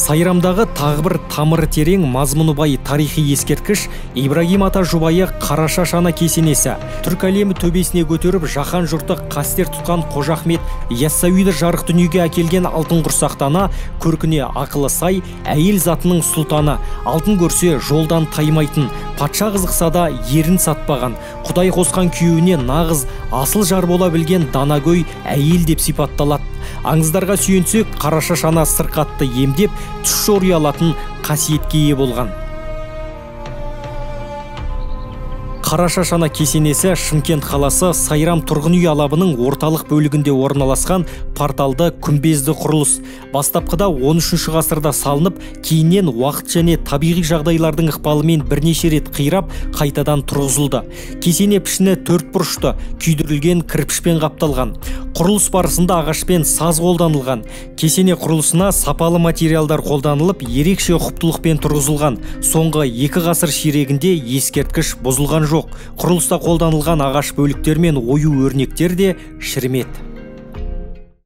Сайрамдағы тағы бір тамыры терең, мазмұны бай тарихи ескерткіш Ибрагим ата жұбайы Қараша Шана кесенесі. Түрк әлемі төбесіне көтеріп, жаһан жұрты қастер тұтқан Қожа Ахмет Яссауиді жарық дүниеге әкелген алтын құрсақтана, көркіне ақылы сай, әйел затының сұлтаны, алтын көрсе жолдан таймайтын, патша қызықса да ерін сатпаған, Құдай қосқан күйеуіне нағыз асыл жар бола білген данагөй әйел деп сипатталады. Аңыздарға сүйенсек, Қараша Шана сырқатты емдеп, түс жори алатын қасиетке ие болған. Қараша Шана кесенесі Шымкент қаласы Сайрам тұрғын үй алабының орталық бөлігінде орналасқан порталды күмбезді құрылыс. Бастапқыда 13 ғасырда салынып, кейіннен уақыт және табиғи жағдайлардың ықпалымен бірнеше рет қирап, қайтадан тұрғызылды. Кесене пішіні 4 бұрышты, күйдірілген кірпішпен қапталған. Құрылыс барысында ағаш пен саз қолданылған. Кесене құрылысына сапалы материалдар қолданылып, ерекше ұқыптылықпен тұрғызылған. Соңғы 2 ғасыр ширегінде ескерткіш бұзылған жоқ. Құрылыста қолданылған ағаш бөліктер мен ою өрнектер де шірімет.